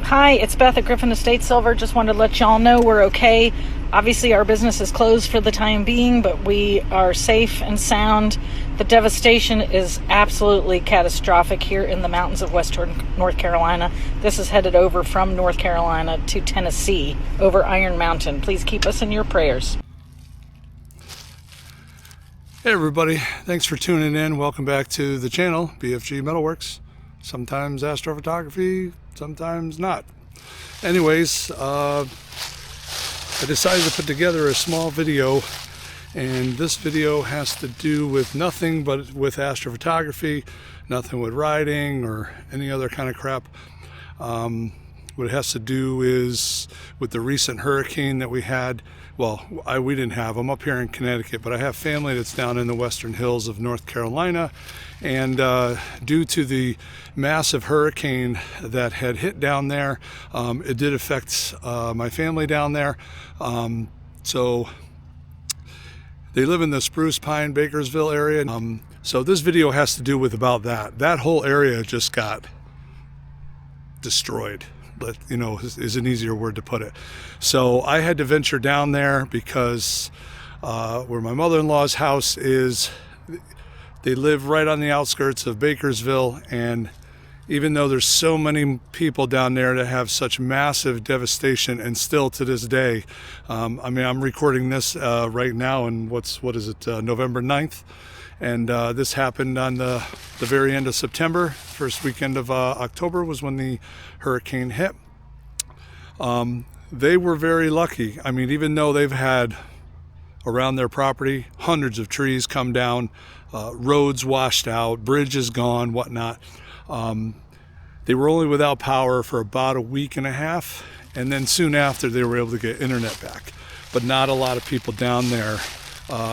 Hi, it's Beth at Griffin Estate Silver. Just wanted to let y'all know we're okay. Obviously, our business is closed for the time being, but we are safe and sound. The devastation is absolutely catastrophic here in the mountains of western North Carolina. This is headed over from North Carolina to Tennessee over Iron Mountain. Please keep us in your prayers. Hey everybody, thanks for tuning in. Welcome back to the channel, BFG Metalworks. Sometimes astrophotography, sometimes not. Anyways, I decided to put together a small video, and this video has to do with nothing but with astrophotography, nothing with riding or any other kind of crap. What it has to do is with the recent hurricane that we had. Well, we didn't have. I'm up here in Connecticut, but I have family that's down in the western hills of North Carolina. And due to the massive hurricane that had hit down there, it did affect my family down there. So they live in the Spruce Pine, Bakersville area. So this video has to do with about that. That whole area just got destroyed. But, you know, is an easier word to put it. So I had to venture down there because where my mother-in-law's house is, they live right on the outskirts of Bakersville, and even though there's so many people down there that have such massive devastation, and still to this day, I mean, I'm recording this right now, and what is it, November 9th? And this happened on the very end of September. First weekend of October was when the hurricane hit. They were very lucky. I mean, even though they've had around their property hundreds of trees come down, roads washed out, bridges gone, whatnot, they were only without power for about a week and a half, and then soon after they were able to get internet back. But not a lot of people down there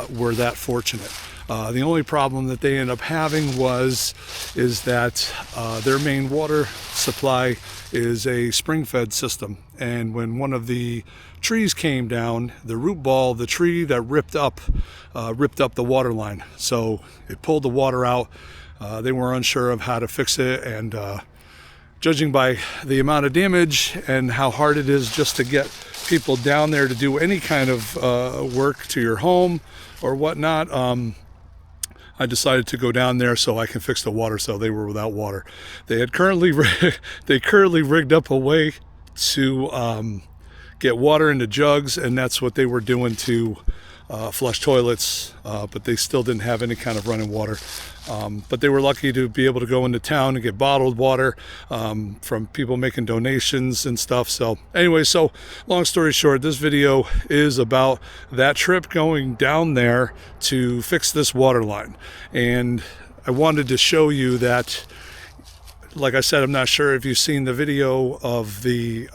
were that fortunate. The only problem that they end up having is that their main water supply is a spring-fed system, and when one of the trees came down, the root ball of the tree that ripped up the water line, so it pulled the water out. They were unsure of how to fix it, and judging by the amount of damage and how hard it is just to get people down there to do any kind of work to your home or whatnot, I decided to go down there so I can fix the water, so they were without water. They had currently rigged up a way to get water into jugs, and that's what they were doing to flush toilets, but they still didn't have any kind of running water. But they were lucky to be able to go into town and get bottled water from people making donations and stuff. So anyway, so long story short, this video is about that trip going down there to fix this water line. And I wanted to show you that, like I said, I'm not sure if you've seen the video of the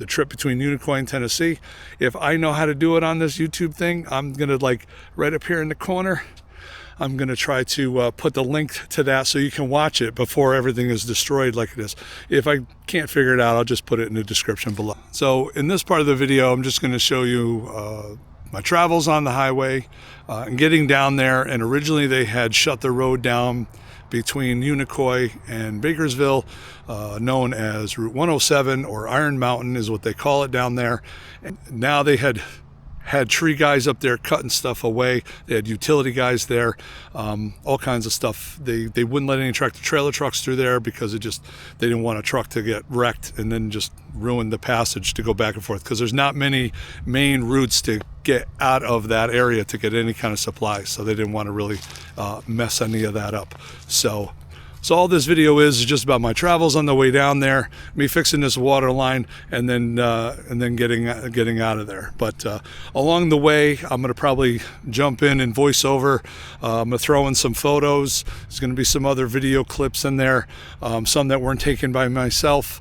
trip between Unicoi and Tennessee. If I know how to do it on this YouTube thing, I'm gonna, like, right up here in the corner, I'm going to try to put the link to that so you can watch it before everything is destroyed like it is. If I can't figure it out, I'll just put it in the description below. So in this part of the video, I'm just going to show you my travels on the highway and getting down there. And originally they had shut the road down between Unicoi and Bakersville, known as Route 107, or Iron Mountain is what they call it down there. And now they had tree guys up there cutting stuff away. They had utility guys there, all kinds of stuff. They wouldn't let any tractor trailer trucks through there because they didn't want a truck to get wrecked and then just ruin the passage to go back and forth, because there's not many main routes to get out of that area to get any kind of supplies. So they didn't want to really mess any of that up. So all this video is just about my travels on the way down there, me fixing this water line, and then getting out of there. But along the way, I'm going to probably jump in and voice over. I'm going to throw in some photos. There's going to be some other video clips in there, some that weren't taken by myself,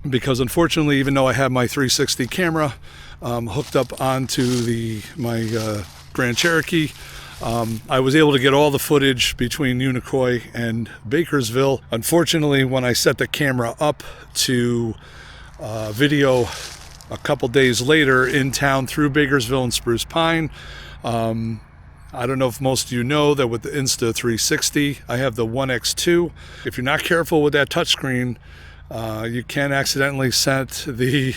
because unfortunately, even though I have my 360 camera hooked up onto my Grand Cherokee, I was able to get all the footage between Unicoi and Bakersville. Unfortunately, when I set the camera up to video a couple days later in town through Bakersville and Spruce Pine, I don't know if most of you know that with the Insta360, I have the 1X2. If you're not careful with that touchscreen, you can accidentally set the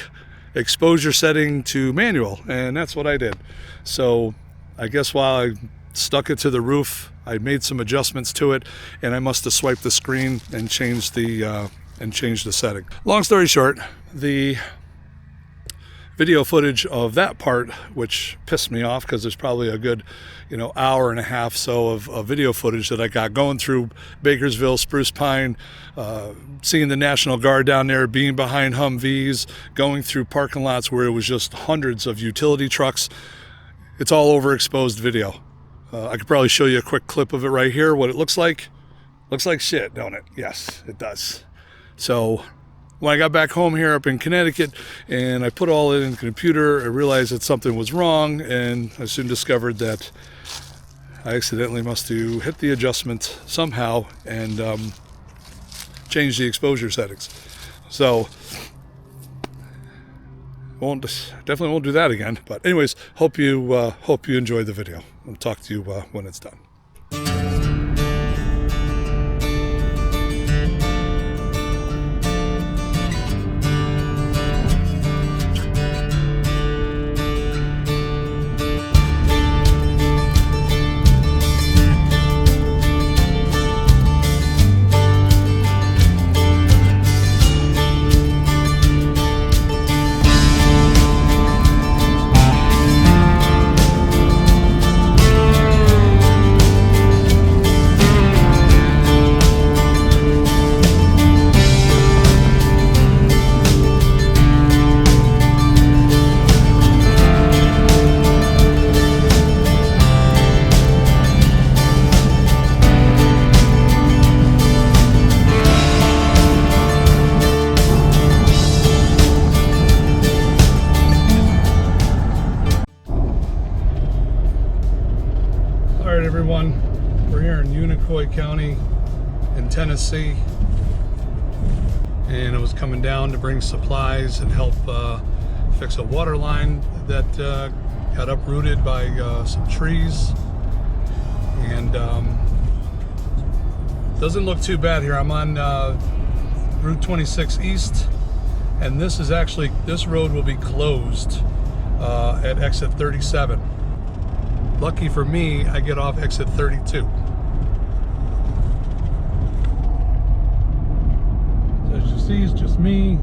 exposure setting to manual, and that's what I did. So I guess while I stuck it to the roof, I made some adjustments to it, and I must have swiped the screen and changed the setting. Long story short, the video footage of that part, which pissed me off because there's probably a good hour and a half so of video footage that I got going through Bakersville, Spruce Pine, seeing the National Guard down there, being behind Humvees, going through parking lots where it was just hundreds of utility trucks. It's all overexposed video. I could probably show you a quick clip of it right here, what it looks like. Looks like shit, don't it? Yes, it does. So when I got back home here up in Connecticut and I put all it in the computer, I realized that something was wrong, and I soon discovered that I accidentally must have hit the adjustment somehow and change the exposure settings. So definitely won't do that again. But anyways, hope you enjoyed the video. I'll talk to you when it's done. Everyone, we're here in Unicoi County in Tennessee, and I was coming down to bring supplies and help fix a water line that got uprooted by some trees, and doesn't look too bad here. I'm on Route 26 East, and this road will be closed at exit 37. Lucky for me, I get off exit 32. So as you see, it's just me.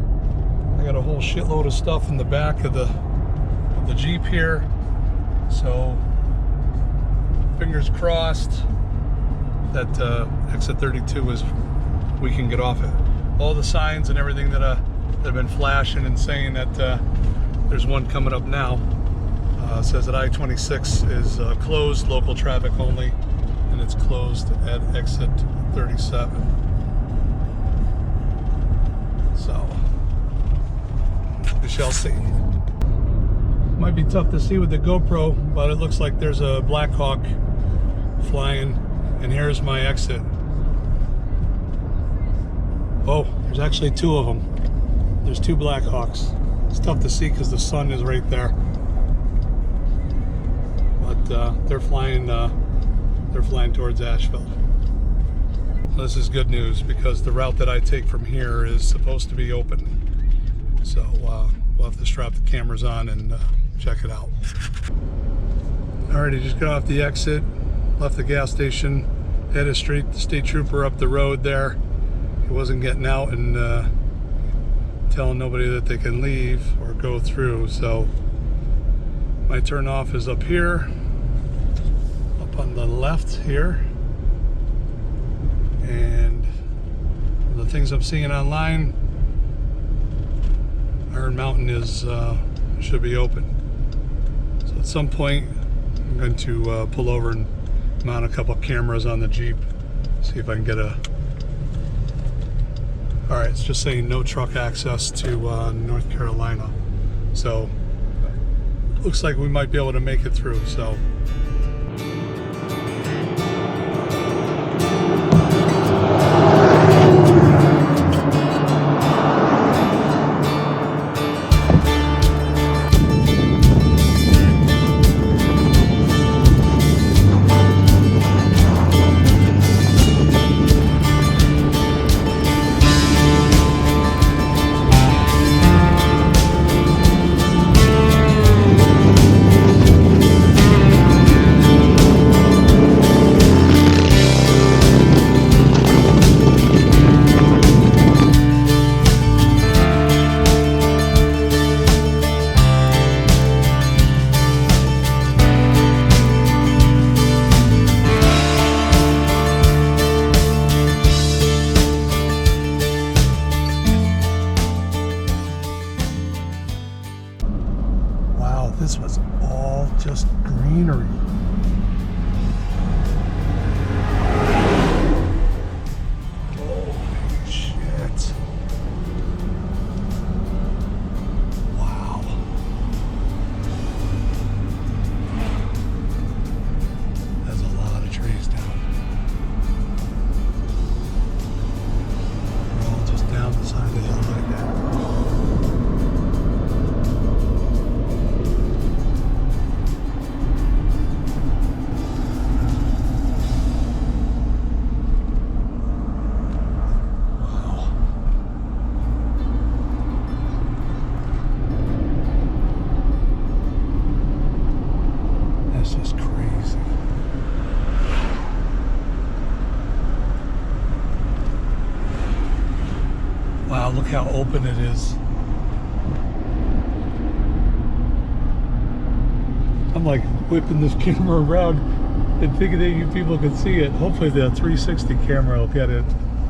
I got a whole shitload of stuff in the back of the Jeep here. So fingers crossed that exit 32 is we can get off it. All the signs and everything that have been flashing and saying that there's one coming up now. Says that I-26 is closed, local traffic only, and it's closed at exit 37. So, we shall see. Might be tough to see with the GoPro, but it looks like there's a Black Hawk flying, and here's my exit. Oh, there's actually two of them. There's two Black Hawks. It's tough to see because the sun is right there. But they're flying towards Asheville. This is good news because the route that I take from here is supposed to be open. So we'll have to strap the cameras on and check it out. Alrighty, just got off the exit, left the gas station, headed straight the state trooper up the road there. He wasn't getting out and telling nobody that they can leave or go through, so my turn off is up here, up on the left here. And the things I'm seeing online, Iron Mountain is should be open. So at some point I'm going to pull over and mount a couple cameras on the Jeep, see if I can get a... Alright, it's just saying no truck access to North Carolina. So looks like we might be able to make it through. So machinery. Holy shit. Wow. That's a lot of trees down. They're all just down the side of the hill like that. That's just crazy. Wow, look how open it is. I'm like whipping this camera around and thinking that you people can see it. Hopefully the 360 camera will get it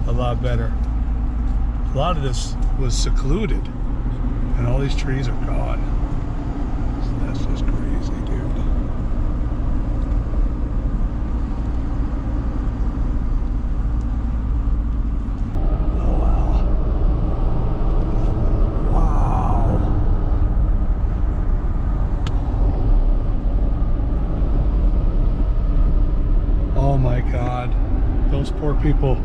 a lot better. A lot of this was secluded and all these trees are gone. So that's just crazy, dude. Oh my God, those poor people.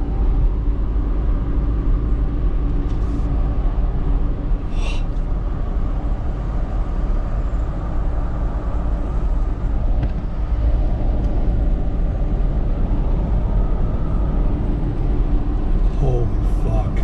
Holy fuck.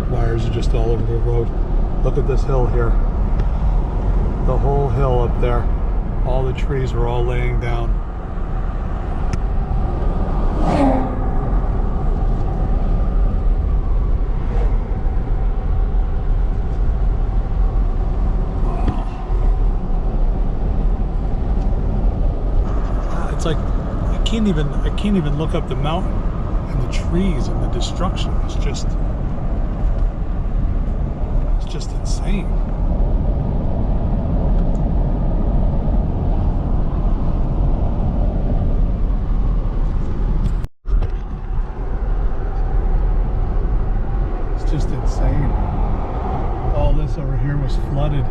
Wires are just all over the road. Look at this hill here. The whole hill up there. All the trees are all laying down. Wow. It's like I can't even look up the mountain and the trees and the destruction. It's just insane. It's just insane. All this over here was flooded.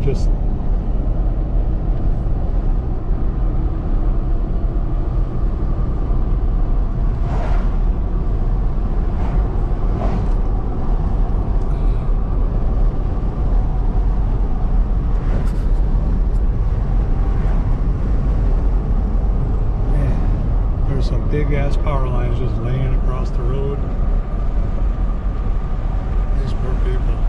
Just man, there's some big ass power lines just laying across the road. These poor people.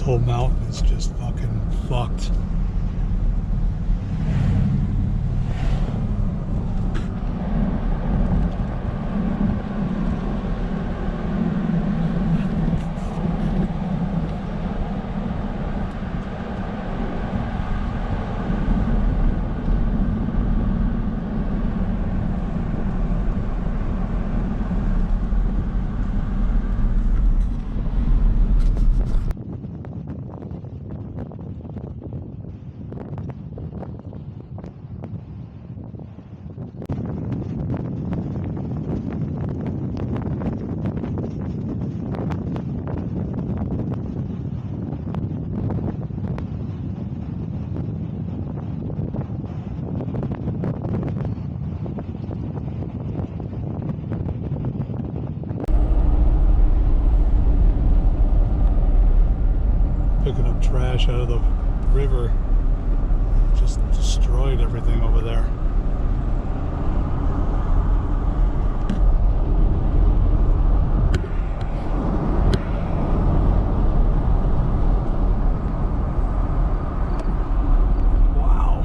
This whole mountain is just fucking fucked. Picking up trash out of the river. Just destroyed everything over there. Wow.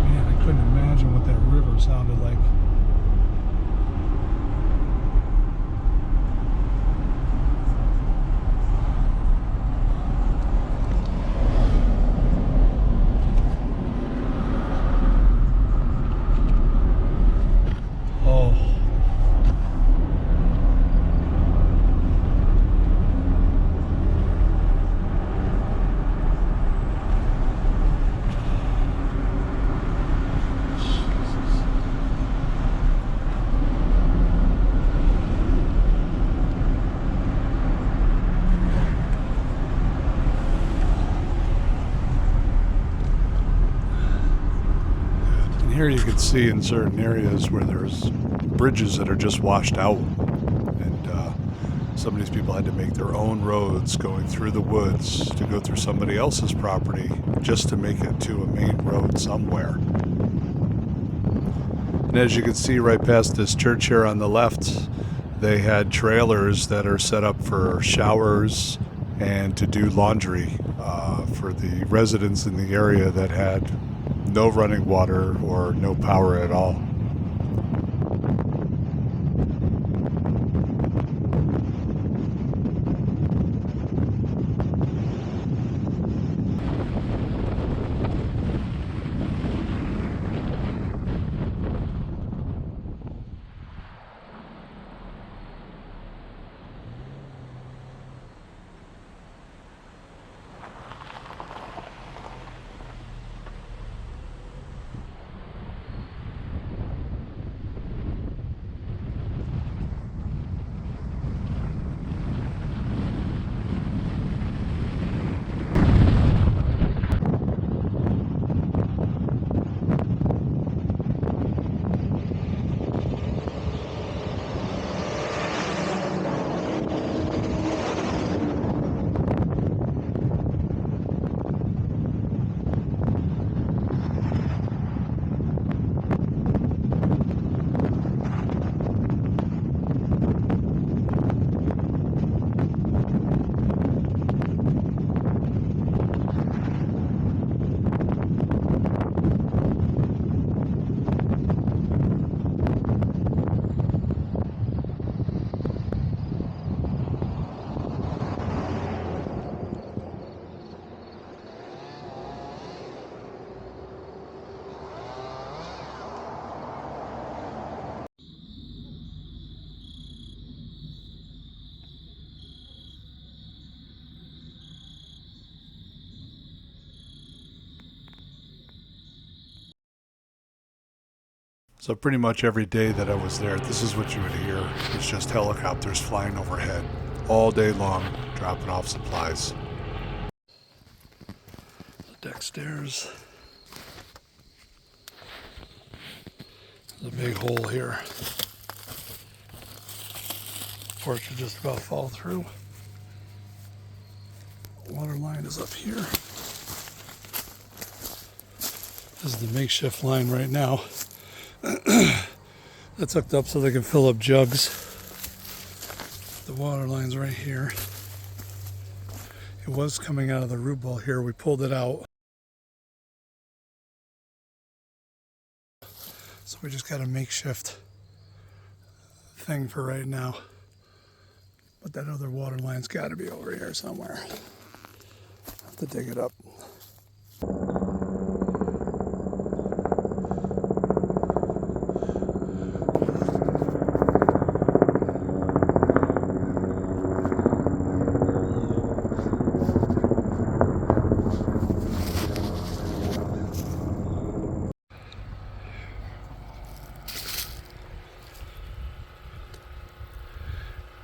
Man, I couldn't imagine what that river sounded like. Here you can see in certain areas where there's bridges that are just washed out, and some of these people had to make their own roads going through the woods to go through somebody else's property just to make it to a main road somewhere. And as you can see right past this church here on the left, they had trailers that are set up for showers and to do laundry for the residents in the area that had no running water or no power at all. So pretty much every day that I was there, this is what you would hear. It's just helicopters flying overhead all day long, dropping off supplies. The deck stairs. There's a big hole here. Porch will just about fall through. Water line is up here. This is the makeshift line right now. That's hooked up so they can fill up jugs. The water line's right here. It was coming out of the root ball here. We pulled it out. So we just got a makeshift thing for right now. But that other water line's got to be over here somewhere. I'll have to dig it up.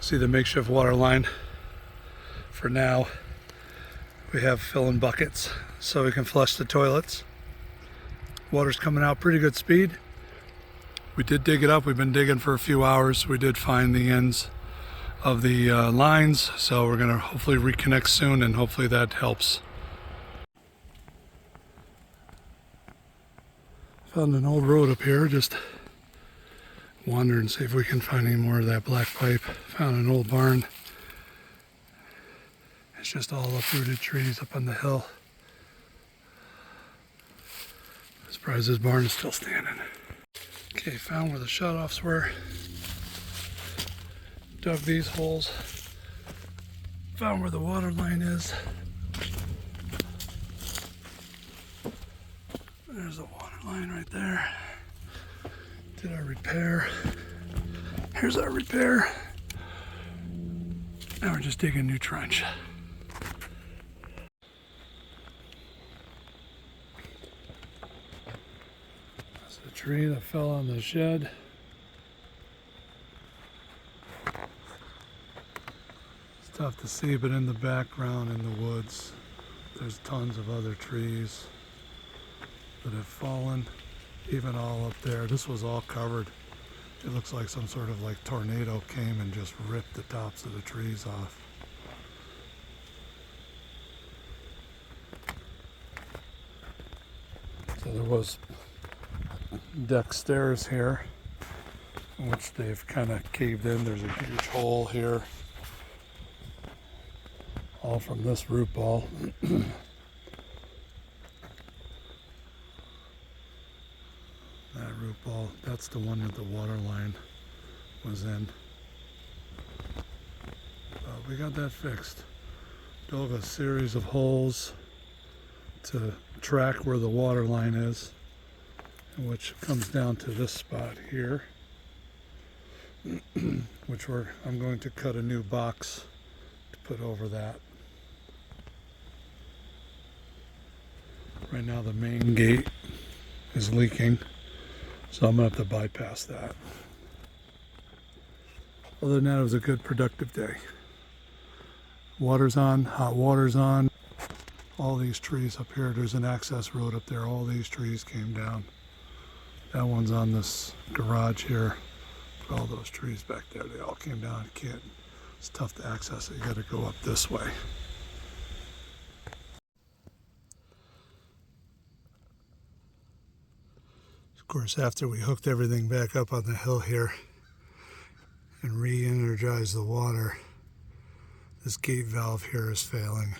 See the makeshift water line. For now, we have filling buckets so we can flush the toilets. Water's coming out pretty good speed. We did dig it up. We've been digging for a few hours. We did find the ends of the lines, so we're gonna hopefully reconnect soon, and hopefully that helps. Found an old road up here, just wander and see if we can find any more of that black pipe. Found an old barn. It's just all uprooted trees up on the hill. I'm surprised this barn is still standing. Okay, found where the shutoffs were. Dug these holes. Found where the water line is. There's the water line right there. Did our repair. Here's our repair. Now we're just digging a new trench. That's the tree that fell on the shed. It's tough to see, but in the background in the woods, there's tons of other trees that have fallen. Even all up there, this was all covered. It looks like some sort of like tornado came and just ripped the tops of the trees off. So there was deck stairs here, which they've kind of caved in. There's a huge hole here, all from this root ball. That root ball, that's the one that the water line was in. But we got that fixed. Dug a series of holes to track where the water line is, which comes down to this spot here, which I'm going to cut a new box to put over that. Right now the main gate is leaking, so I'm going to have to bypass that. Other than that, it was a good, productive day. Water's on, hot water's on. All these trees up here, there's an access road up there. All these trees came down. That one's on this garage here. All those trees back there, they all came down. It's tough to access it. You got to go up this way. Of course, after we hooked everything back up on the hill here and re-energized the water, this gate valve here is failing.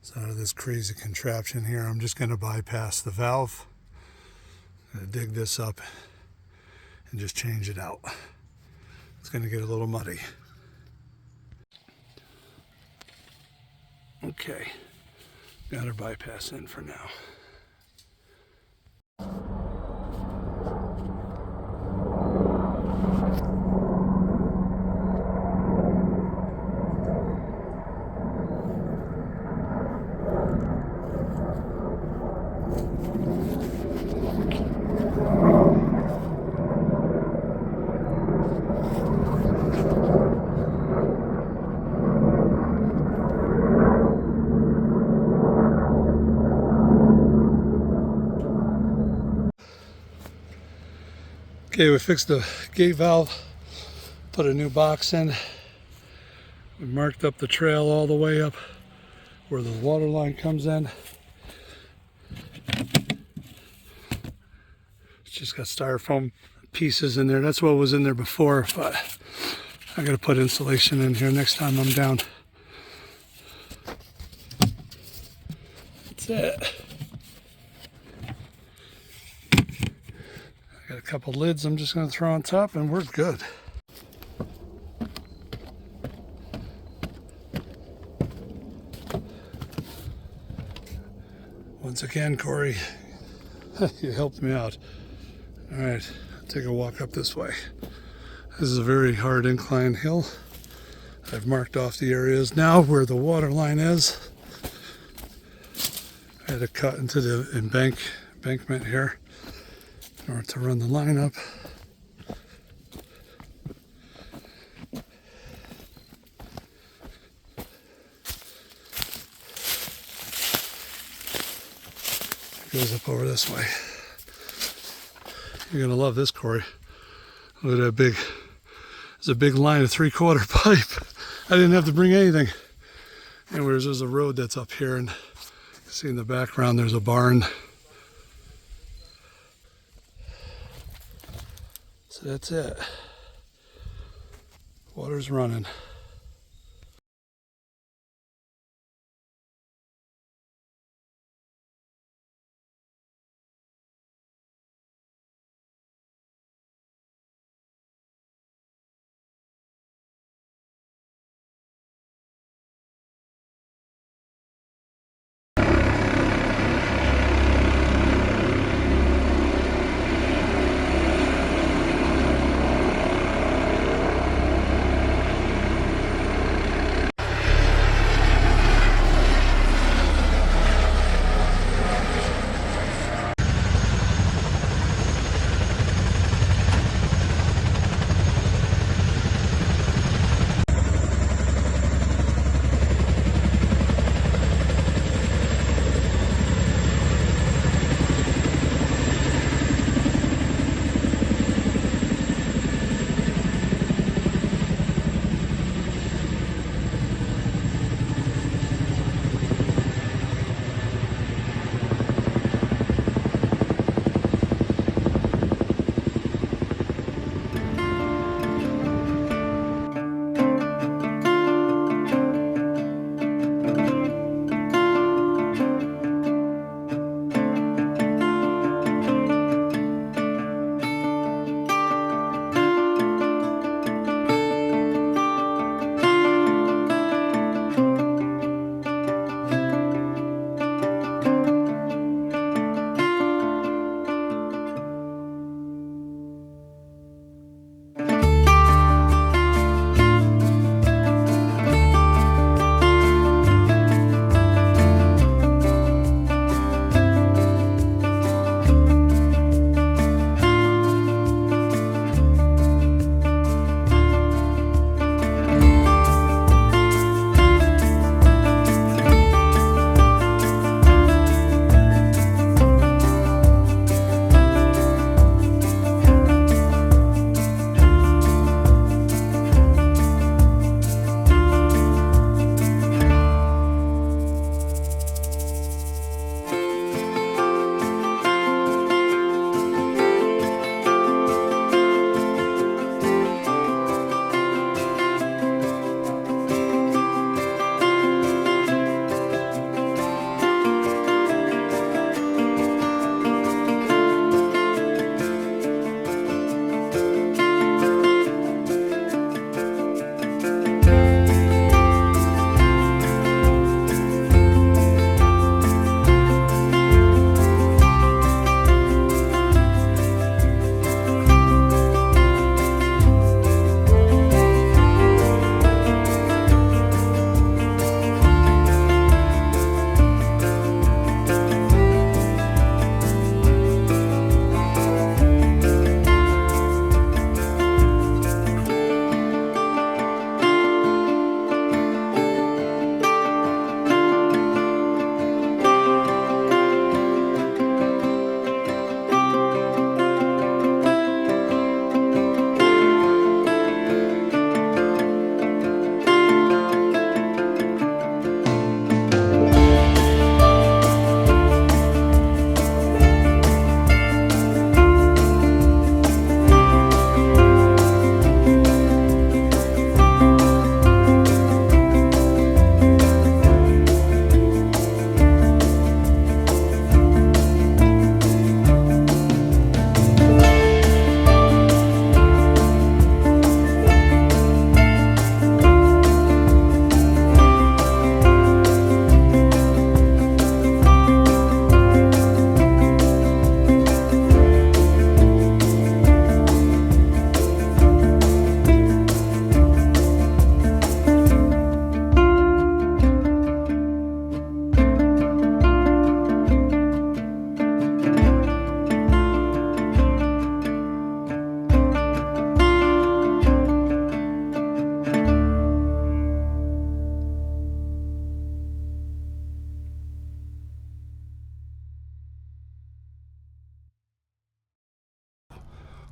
So out of this crazy contraption here, I'm just going to bypass the valve. I'm going to dig this up and just change it out. It's going to get a little muddy. Okay, got our bypass in for now. Okay, we fixed the gate valve, put a new box in. We marked up the trail all the way up where the water line comes in. It's just got styrofoam pieces in there. That's what was in there before, but I gotta put insulation in here next time I'm down. Got a couple lids I'm just going to throw on top and we're good. Once again, Corey, you helped me out. All right, take a walk up this way. This is a very hard incline hill. I've marked off the areas now where the water line is. I had to cut into the embankment here in order to run the line up. It goes up over this way. You're gonna love this, Corey. Look at that big, it's a big line of 3/4 pipe. I didn't have to bring anything. Anyways, there's a road that's up here, and you can see in the background there's a barn. So that's it. Water's running.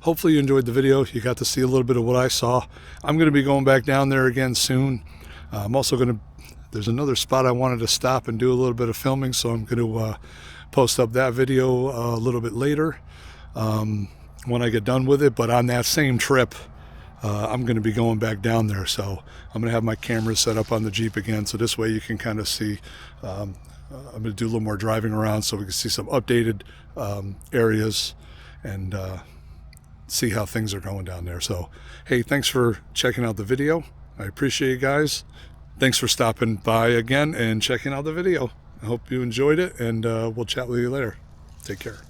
hopefully you enjoyed the video. You got to see a little bit of what I saw. I'm going to be going back down there again soon. I'm also going to, there's another spot I wanted to stop and do a little bit of filming, so I'm going to post up that video a little bit later when I get done with it. But on that same trip, I'm going to be going back down there, so I'm going to have my camera set up on the Jeep again, so this way you can kind of see. I'm going to do a little more driving around so we can see some updated areas and see how things are going down there. So hey, thanks for checking out the video. I appreciate you guys. Thanks for stopping by again and checking out the video. I hope you enjoyed it, and we'll chat with you later. Take care.